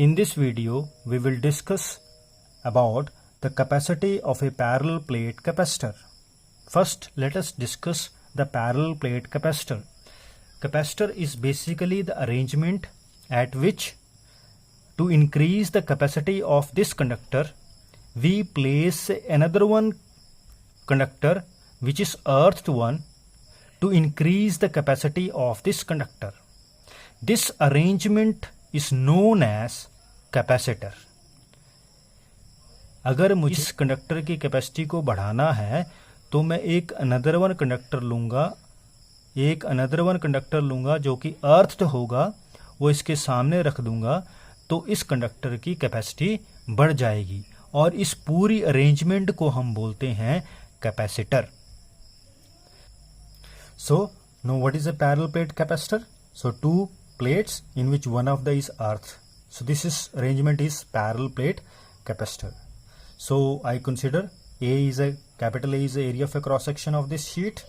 In this video, we will discuss about the capacity of a parallel plate capacitor. First, let us discuss the parallel plate capacitor. Capacitor is basically the arrangement at which, to increase the capacity of this conductor, we place another one conductor which is earthed one to increase the capacity of this conductor. This arrangement is known as capacitor. अगर मुझे इस conductor की capacity को बढ़ाना है तो मैं एक अनदर वन कंडक्टर लूँगा जो कि अर्थड होगा, वो इसके सामने रख दूंगा तो इस कंडक्टर की कैपेसिटी बढ़ जाएगी और इस पूरी अरेंजमेंट को हम बोलते हैं capacitor. So, now what is a parallel plate capacitor? So, two plates in which one of the is earth. So, this arrangement is parallel plate capacitor. So, I consider capital A is the area of a cross section of this sheet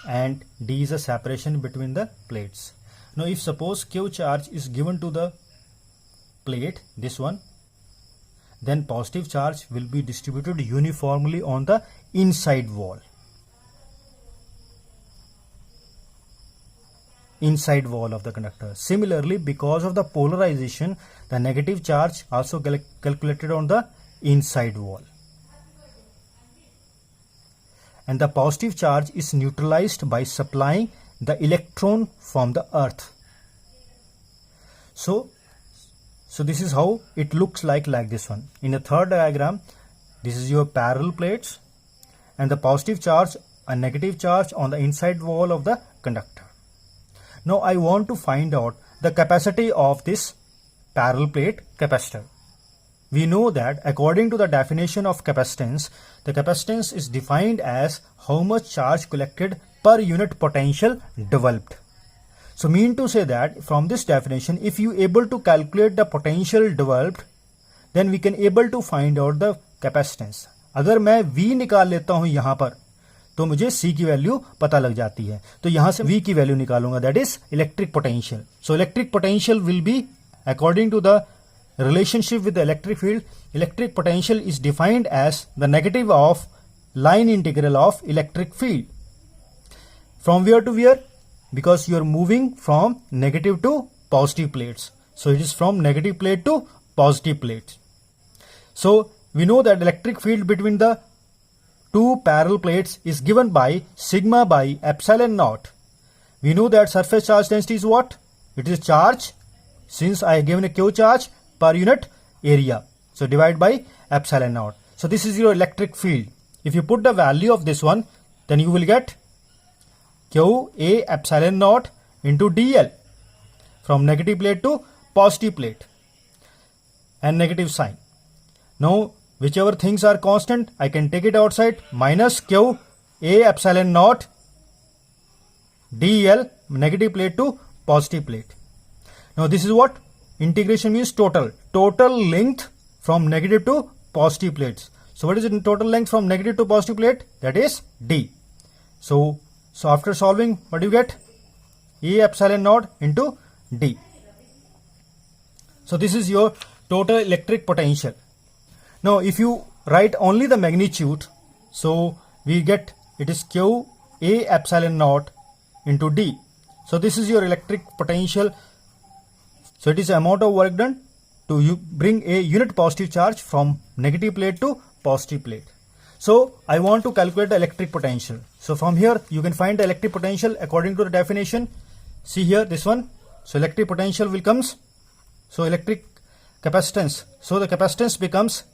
and D is a separation between the plates. Now, if suppose Q charge is given to the plate, this one, then positive charge will be distributed uniformly on the inside wall. Inside wall of the conductor. Similarly, because of the polarization, the negative charge also calculated on the inside wall. And the positive charge is neutralized by supplying the electron from the earth. So this is how it looks like this one. In the third diagram, this is your parallel plates and the positive charge and negative charge on the inside wall of the conductor. Now I want to find out the capacity of this parallel plate capacitor. We know that according to the definition of capacitance, the capacitance is defined as how much charge collected per unit potential developed. So mean to say that from this definition, if you able to calculate the potential developed, then we can able to find out the capacitance. अगर मैं V निकाल लेता हूं यहां पर तो मुझे C की वैल्यू पता लग जाती है, तो यहां से V की वैल्यू निकालूंगा, that is electric potential. So electric potential will be according to the relationship with the electric field. Electric potential is defined as the negative of line integral of electric field. From where to where? Because you are moving from negative to positive plates. So it is from negative plate to positive plate. So we know that electric field between the two parallel plates is given by sigma by epsilon naught. We know that surface charge density is what? It is charge, since I have given a Q charge per unit area. So divide by epsilon naught. So this is your electric field. If you put the value of this one, then you will get Q A epsilon naught into dl from negative plate to positive plate and negative sign. Now whichever things are constant, I can take it outside, minus Q A epsilon naught dl negative plate to positive plate. Now this is what? Integration means total length from negative to positive plates. So what is the total length from negative to positive plate? That is D. So after solving, what do you get? A epsilon naught into D. So this is your total electric potential. Now if you write only the magnitude, so we get it is Q A epsilon naught into D. So this is your electric potential. So it is the amount of work done to bring a unit positive charge from negative plate to positive plate. So I want to calculate the electric potential. So from here you can find the electric potential according to the definition. See here this one. So electric potential will comes. So electric capacitance. So the capacitance becomes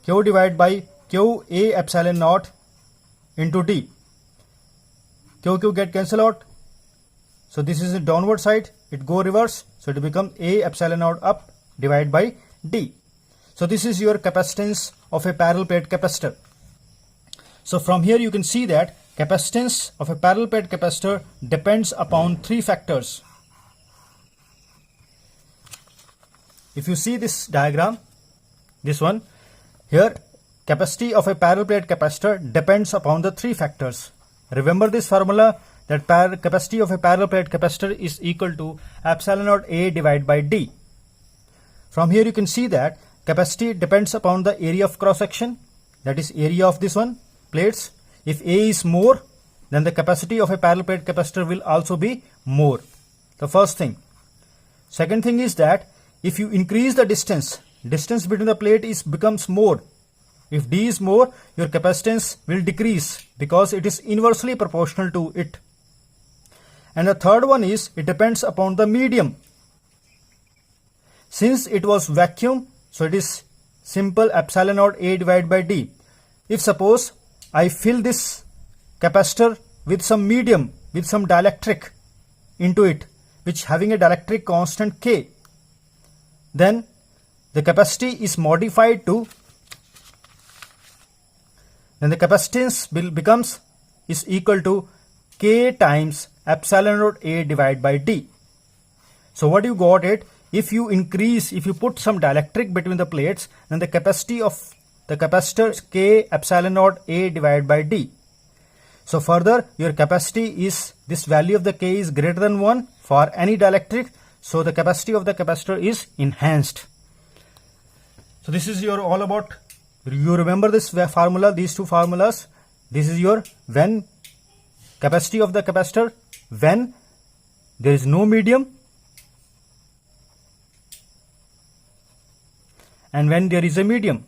Q divided by Q A epsilon naught into D. Q get cancel out. So this is the downward side, it go reverse, so it becomes A epsilon naught up divided by D. So this is your capacitance of a parallel plate capacitor. So from here you can see that capacitance of a parallel plate capacitor depends upon three factors. If you see this diagram, this one, here capacity of a parallel plate capacitor depends upon the three factors. Remember this formula, that capacity of a parallel plate capacitor is equal to epsilon naught A divided by D. From here you can see that capacity depends upon the area of cross section, that is area of this one plates. If A is more, then the capacity of a parallel plate capacitor will also be more. The first thing. Second thing is that if you increase the distance between the plate becomes more. If D is more, your capacitance will decrease because it is inversely proportional to it. And the third one is it depends upon the medium. Since it was vacuum, so it is simple epsilon naught A divided by D. If suppose I fill this capacitor with some medium, with some dielectric into it, which having a dielectric constant K, then the capacity is modified to, then the capacitance becomes is equal to K times epsilon naught A divided by D. So what you got it, if you put some dielectric between the plates, then the capacity of the capacitor is K epsilon naught A divided by D. So further your capacity is, this value of the K is greater than 1 for any dielectric, so the capacity of the capacitor is enhanced. So this is your all about, you remember this formula, these two formulas. This is your when capacity of the capacitor when there is no medium and when there is a medium.